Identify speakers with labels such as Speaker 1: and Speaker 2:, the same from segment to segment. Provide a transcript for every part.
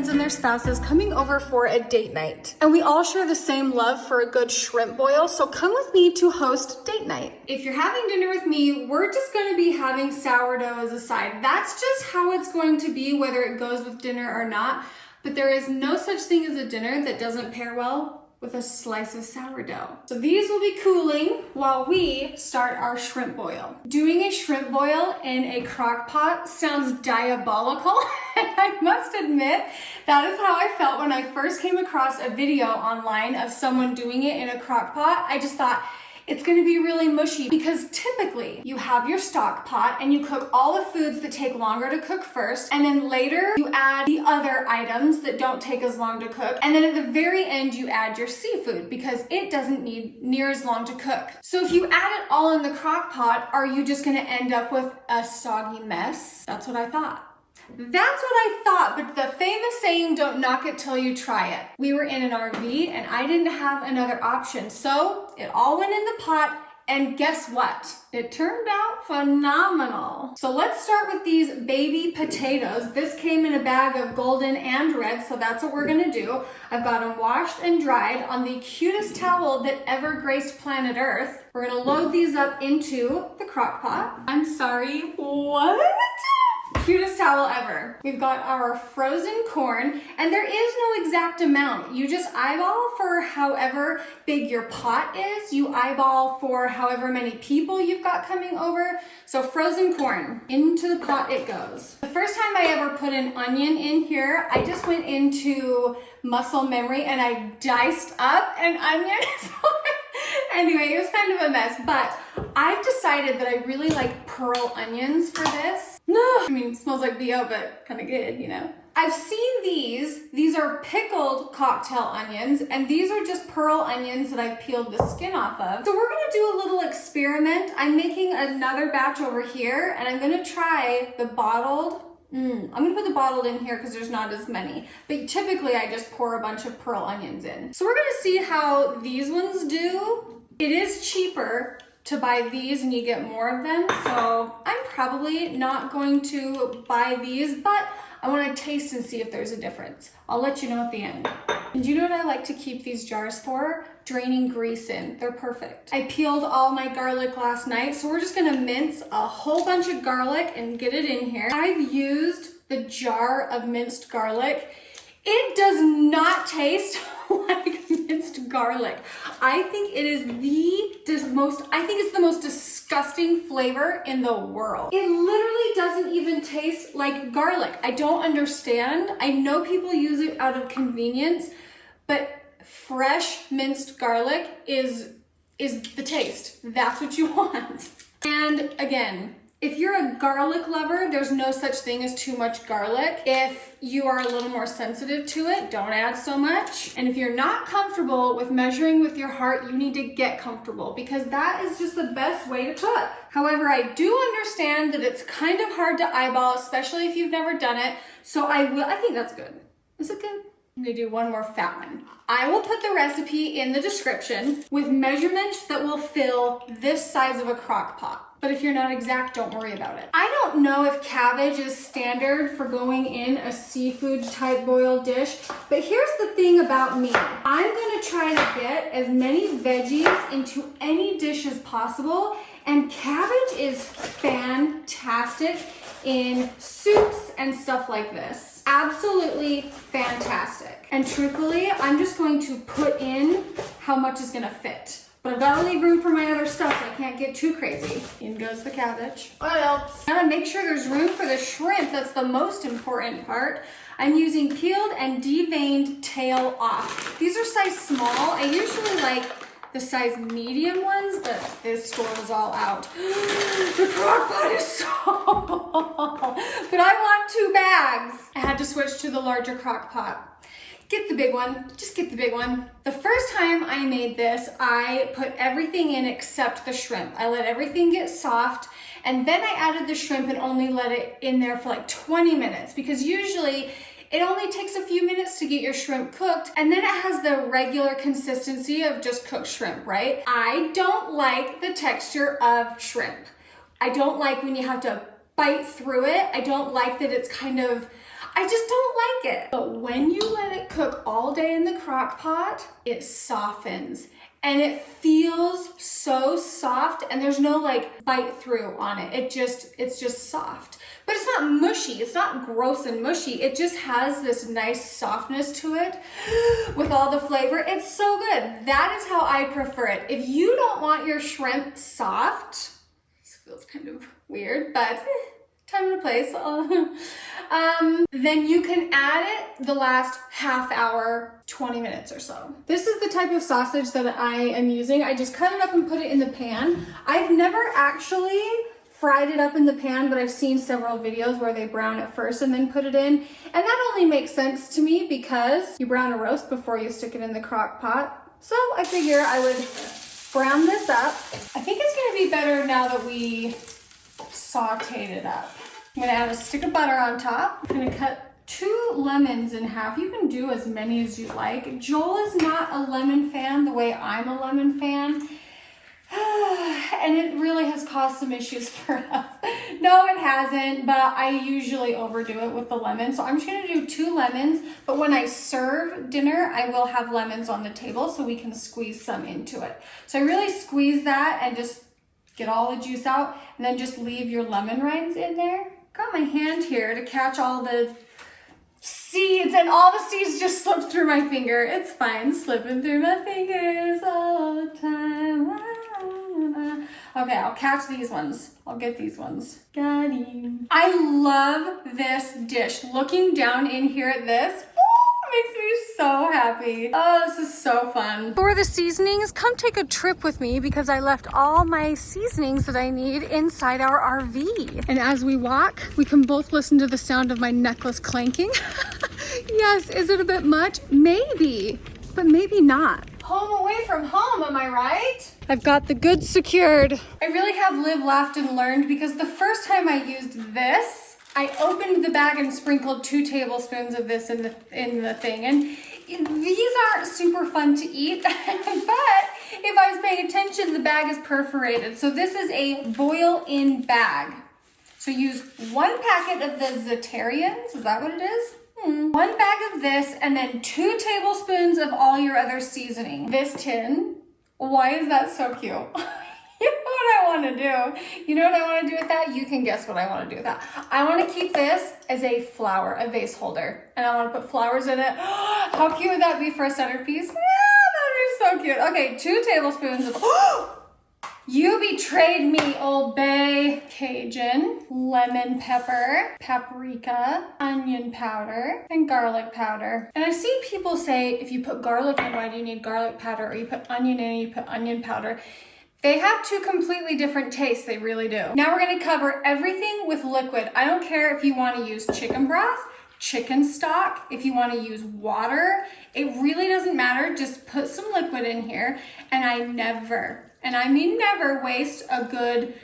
Speaker 1: And their spouses coming over for a date night. And we all share the same love for a good shrimp boil, so come with me to host date night. If you're having dinner with me, we're just gonna be having sourdough as a side. That's just how it's going to be, whether it goes with dinner or not. But there is no such thing as a dinner that doesn't pair well with a slice of sourdough. So these will be cooling while we start our shrimp boil. Doing a shrimp boil in a crock pot sounds diabolical, and I must admit, that is how I felt when I first came across a video online of someone doing it in a crock pot. I just thought, it's gonna be really mushy because typically you have your stock pot and you cook all the foods that take longer to cook first, and then later you add the other items that don't take as long to cook, and then at the very end you add your seafood because it doesn't need near as long to cook. So if you add it all in the crock pot, are you just gonna end up with a soggy mess? That's what I thought. That's what I thought, but the famous saying, don't knock it till you try it. We were in an RV and I didn't have another option, so it all went in the pot, and guess what? It turned out phenomenal. So let's start with these baby potatoes. This came in a bag of golden and red, so that's what we're gonna do. I've got them washed and dried on the cutest towel that ever graced planet Earth. We're gonna load these up into the crock pot. I'm sorry, what? Cutest towel ever. We've got our frozen corn, and there is no exact amount. You just eyeball for however big your pot is. You eyeball for however many people you've got coming over. So frozen corn, into the pot it goes. The first time I ever put an onion in here, I just went into muscle memory and I diced up an onion. Anyway, it was kind of a mess, but I've decided that I really like pearl onions for this. I mean, it smells like BO, but kind of good, you know? I've seen these. These are pickled cocktail onions, and these are just pearl onions that I've peeled the skin off of. So we're gonna do a little experiment. I'm making another batch over here, and I'm gonna try the bottled. I'm gonna put the bottled in here because there's not as many, but typically I just pour a bunch of pearl onions in. So we're gonna see how these ones do. It is cheaper to buy these and you get more of them, so I'm probably not going to buy these, but I want to taste and see if there's a difference. I'll let you know at the end. And you know what I like to keep these jars for? Draining grease in. They're perfect. I peeled all my garlic last night, so we're just gonna mince a whole bunch of garlic and get it in here. I've used the jar of minced garlic. It does not taste like minced garlic. I think it is the most disgusting flavor in the world. It literally doesn't even taste like garlic. I don't understand. I know people use it out of convenience, but fresh minced garlic is the taste. That's what you want. And again, if you're a garlic lover, there's no such thing as too much garlic. If you are a little more sensitive to it, don't add so much. And if you're not comfortable with measuring with your heart, you need to get comfortable because that is just the best way to cook. However, I do understand that it's kind of hard to eyeball, especially if you've never done it. So I think that's good. Is it good? I'm gonna do one more fat one. I will put the recipe in the description with measurements that will fill this size of a crock pot. But if you're not exact, don't worry about it. I don't know if cabbage is standard for going in a seafood type boiled dish, but here's the thing about me. I'm gonna try to get as many veggies into any dish as possible, and cabbage is fantastic in soups and stuff like this. Absolutely fantastic. And truthfully, I'm just going to put in how much is gonna fit. But I've got to leave room for my other stuff so I can't get too crazy. In goes the cabbage. What else? Gotta make sure there's room for the shrimp. That's the most important part. I'm using peeled and deveined tail off. These are size small. I usually like the size medium ones, but this store is all out. The Crockpot is so full. But I want 2 bags. I had to switch to the larger Crockpot. Get the big one, just get the big one. The first time I made this, I put everything in except the shrimp. I let everything get soft, and then I added the shrimp and only let it in there for like 20 minutes, because usually it only takes a few minutes to get your shrimp cooked, and then it has the regular consistency of just cooked shrimp, right? I don't like the texture of shrimp. I don't like when you have to bite through it. I don't like that it's kind of, I just don't like it. But when you let it cook all day in the crock pot, it softens and it feels so soft, and there's no like bite through on it. It's just soft. But it's not mushy. It's not gross and mushy. It just has this nice softness to it with all the flavor. It's so good. That is how I prefer it. If you don't want your shrimp soft, this feels kind of weird, but time and place. Then you can add it the last half hour, 20 minutes or so. This is the type of sausage that I am using. I just cut it up and put it in the pan. I've never actually fried it up in the pan, but I've seen several videos where they brown it first and then put it in. And that only makes sense to me because you brown a roast before you stick it in the crock pot. So I figure I would brown this up. I think it's gonna be better now that we sauteed it up. I'm gonna add a stick of butter on top. I'm gonna cut 2 lemons in half. You can do as many as you like. Joel is not a lemon fan the way I'm a lemon fan. And it really has caused some issues for us. No, it hasn't, but I usually overdo it with the lemon. So I'm just gonna do 2 lemons, but when I serve dinner, I will have lemons on the table so we can squeeze some into it. So I really squeeze that and just get all the juice out, and then just leave your lemon rinds in there. Got my hand here to catch all the seeds, and all the seeds just slipped through my finger. It's fine, slipping through my fingers all the time. Okay, I'll catch these ones. I'll get these ones. Got him. I love this dish. Looking down in here at this, makes me so happy. Oh, this is so fun. For the seasonings, come take a trip with me because I left all my seasonings that I need inside our RV. And as we walk, we can both listen to the sound of my necklace clanking. Yes, is it a bit much? Maybe, but maybe not. Home away from home, am I right? I've got the goods secured. I really have lived, laughed, and learned, because the first time I used this, I opened the bag and sprinkled 2 tablespoons of this in the thing. And these aren't super fun to eat, but if I was paying attention, the bag is perforated. So this is a boil-in bag. So use 1 packet of the Zatarains, is that what it is? 1 bag of this, and then 2 tablespoons of all your other seasoning. This tin, why is that so cute? You know what I want to do? You know what I want to do with that? You can guess what I want to do with that. I want to keep this as a flower, a vase holder, and I want to put flowers in it. How cute would that be for a centerpiece? Yeah, that would be so cute. Okay, 2 tablespoons of... You betrayed me, Old Bay. Cajun, lemon pepper, paprika, onion powder, and garlic powder. And I've seen people say, if you put garlic in, why do you need garlic powder? Or you put onion in, you put onion powder. They have 2 completely different tastes, they really do. Now we're gonna cover everything with liquid. I don't care if you wanna use chicken broth, chicken stock, if you wanna use water, it really doesn't matter. Just put some liquid in here, and I never, and I mean never, waste a good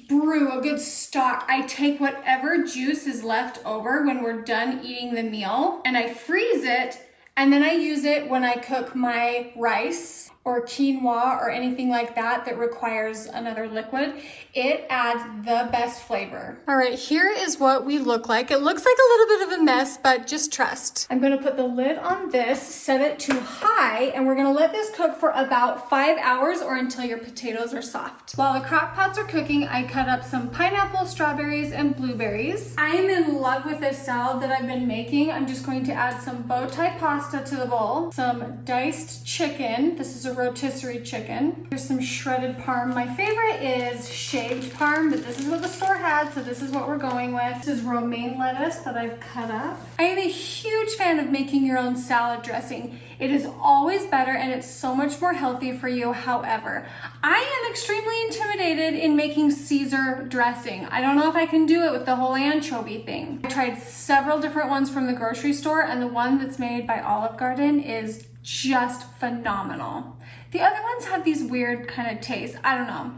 Speaker 1: brew, a good stock. I take whatever juice is left over when we're done eating the meal, and I freeze it, and then I use it when I cook my rice or quinoa or anything like that that requires another liquid. It adds the best flavor. All right, here is what we look like. It looks like a little bit of a mess, but just trust. I'm gonna put the lid on this, set it to high, and we're gonna let this cook for about 5 hours or until your potatoes are soft. While the crock pots are cooking, I cut up some pineapple, strawberries, and blueberries. I am in love with this salad that I've been making. I'm just going to add some bow tie pasta to the bowl, some diced chicken. This is a rotisserie chicken. Here's some shredded parm. My favorite is shaved parm, but this is what the store had, so this is what we're going with. This is romaine lettuce that I've cut up. I am a huge fan of making your own salad dressing. It is always better and it's so much more healthy for you. However, I am extremely intimidated in making Caesar dressing. I don't know if I can do it with the whole anchovy thing. I tried several different ones from the grocery store, and the one that's made by Olive Garden is just phenomenal. The other ones have these weird kind of tastes. I don't know.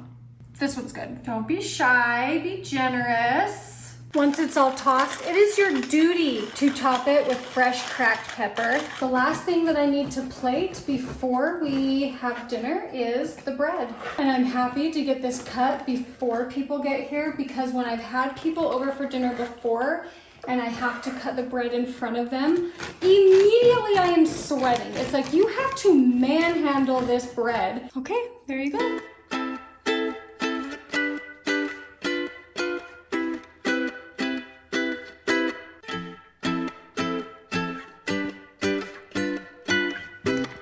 Speaker 1: This one's good. Don't be shy, be generous. Once it's all tossed, it is your duty to top it with fresh cracked pepper. The last thing that I need to plate before we have dinner is the bread. And I'm happy to get this cut before people get here, because when I've had people over for dinner before and I have to cut the bread in front of them, immediately I am sweating. It's like, you have to manhandle this bread. Okay, there you go.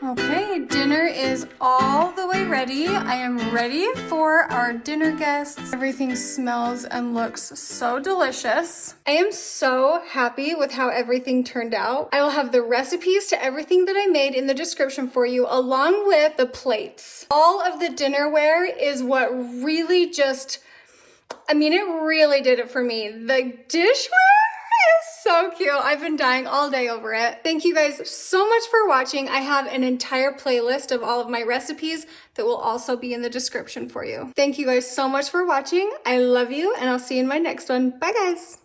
Speaker 1: Okay, dinner is all the way ready. I am ready for our dinner guests. Everything smells and looks so delicious. I am so happy with how everything turned out. I will have the recipes to everything that I made in the description for you, along with the plates. All of the dinnerware is what really just, it really did it for me. The dishware is so cute. I've been dying all day over it. Thank you guys so much for watching. I have an entire playlist of all of my recipes that will also be in the description for you. Thank you guys so much for watching. I love you, and I'll see you in my next one. Bye guys.